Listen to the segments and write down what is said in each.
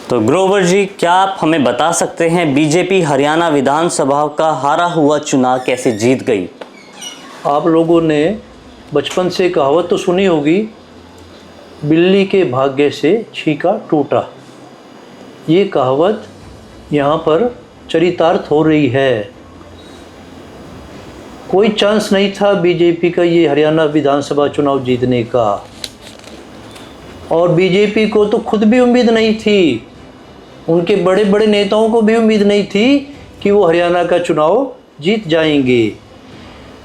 तो ग्रोवर जी, क्या आप हमें बता सकते हैं बीजेपी हरियाणा विधानसभा का हारा हुआ चुनाव कैसे जीत गई? आप लोगों ने बचपन से कहावत तो सुनी होगी, बिल्ली के भाग्य से छीका टूटा। ये कहावत यहाँ पर चरितार्थ हो रही है। कोई चांस नहीं था बीजेपी का ये हरियाणा विधानसभा चुनाव जीतने का, और बीजेपी को तो खुद भी उम्मीद नहीं थी, उनके बड़े बड़े नेताओं को भी उम्मीद नहीं थी कि वो हरियाणा का चुनाव जीत जाएंगे।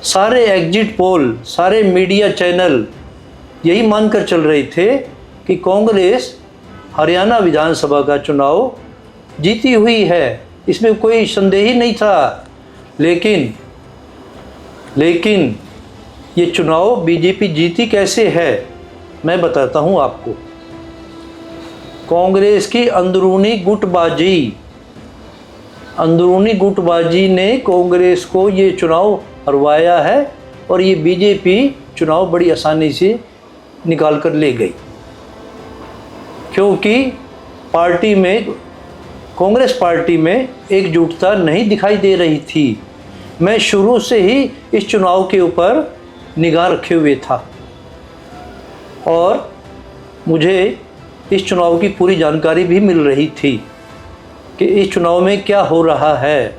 सारे एग्जिट पोल, सारे मीडिया चैनल यही मानकर चल रहे थे कि कांग्रेस हरियाणा विधानसभा का चुनाव जीती हुई है, इसमें कोई संदेह ही नहीं था। लेकिन ये चुनाव बीजेपी जीती कैसे है, मैं बताता हूँ आपको। कांग्रेस की अंदरूनी गुटबाजी ने कांग्रेस को ये चुनाव हरवाया है, और ये बीजेपी चुनाव बड़ी आसानी से निकाल कर ले गई, क्योंकि कांग्रेस पार्टी में एकजुटता नहीं दिखाई दे रही थी। मैं शुरू से ही इस चुनाव के ऊपर निगाह रखे हुए था, और मुझे इस चुनाव की पूरी जानकारी भी मिल रही थी कि इस चुनाव में क्या हो रहा है।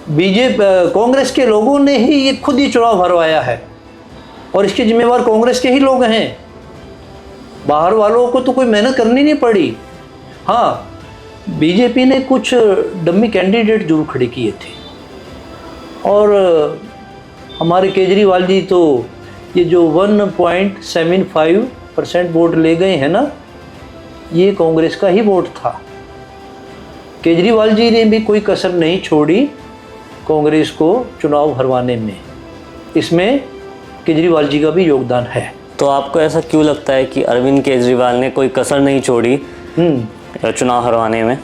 कांग्रेस के लोगों ने ही ये खुद ही चुनाव हरवाया है, और इसके जिम्मेवार कांग्रेस के ही लोग हैं। बाहर वालों को तो कोई मेहनत करनी नहीं पड़ी। हाँ, बीजेपी ने कुछ डम्मी कैंडिडेट जरूर खड़े किए थे, और हमारे केजरीवाल जी तो ये जो 1.75% वोट ले गए हैं ना, ये कांग्रेस का ही वोट था। केजरीवाल जी ने भी कोई कसर नहीं छोड़ी कांग्रेस को चुनाव हरवाने में। इसमें केजरीवाल जी का भी योगदान है। तो आपको ऐसा क्यों लगता है कि अरविंद केजरीवाल ने कोई कसर नहीं छोड़ी चुनाव हरवाने में?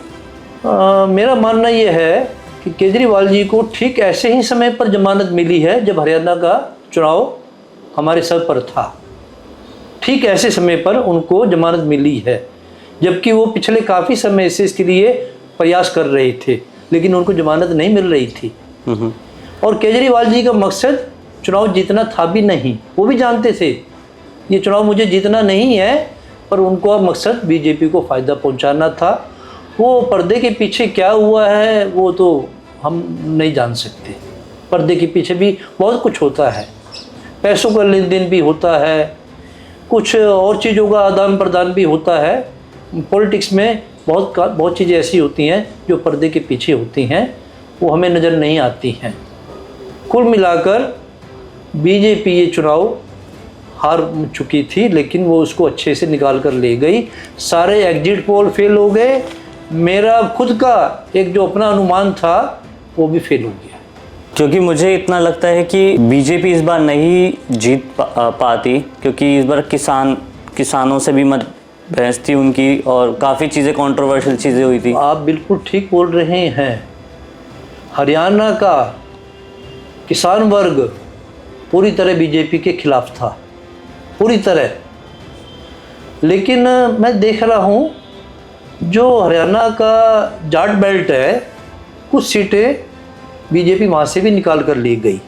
मेरा मानना ये है कि केजरीवाल जी को ठीक ऐसे ही समय पर जमानत मिली है जब हरियाणा का चुनाव हमारे सर पर था। ठीक ऐसे समय पर उनको जमानत मिली है, जबकि वो पिछले काफ़ी समय से इसके लिए प्रयास कर रहे थे, लेकिन उनको जमानत नहीं मिल रही थी। और केजरीवाल जी का मकसद चुनाव जीतना था भी नहीं, वो भी जानते थे ये चुनाव मुझे जीतना नहीं है, पर उनको मकसद बीजेपी को फ़ायदा पहुंचाना था। वो पर्दे के पीछे क्या हुआ है वो तो हम नहीं जान सकते। पर्दे के पीछे भी बहुत कुछ होता है, पैसों का लेन देन भी होता है, कुछ और चीज़ों का आदान प्रदान भी होता है। पॉलिटिक्स में बहुत चीज़ें ऐसी होती हैं जो पर्दे के पीछे होती हैं, वो हमें नज़र नहीं आती हैं। कुल मिलाकर बीजेपी ये चुनाव हार चुकी थी, लेकिन वो उसको अच्छे से निकाल कर ले गई। सारे एग्जिट पोल फेल हो गए। मेरा खुद का एक जो अपना अनुमान था वो भी फेल हो गया, क्योंकि मुझे इतना लगता है कि बीजेपी इस बार नहीं जीत पाती, क्योंकि इस बार किसानों से भी मत बहस थी उनकी, और काफ़ी चीज़ें कंट्रोवर्शियल चीज़ें हुई थी। आप बिल्कुल ठीक बोल रहे हैं। हरियाणा का किसान वर्ग पूरी तरह बीजेपी के खिलाफ था, पूरी तरह। लेकिन मैं देख रहा हूँ जो हरियाणा का जाट बेल्ट है, कुछ सीटें बीजेपी वहाँ से भी निकाल कर ली गई।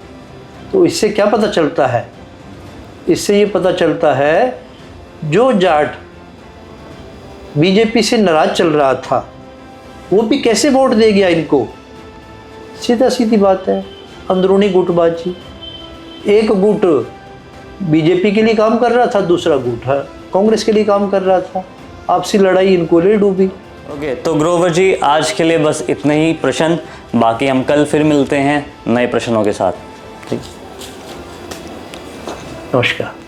तो इससे क्या पता चलता है? इससे ये पता चलता है जो जाट बीजेपी से नाराज चल रहा था वो भी कैसे वोट दे गया इनको। सीधी बात है, अंदरूनी गुटबाजी। एक गुट बीजेपी के लिए काम कर रहा था, दूसरा गुट कांग्रेस के लिए काम कर रहा था। आपसी लड़ाई इनको ले डूबी। ओके, तो ग्रोवर जी, आज के लिए बस इतने ही प्रश्न, बाकी हम कल फिर मिलते हैं नए प्रश्नों के साथ। ठीक, नमस्कार।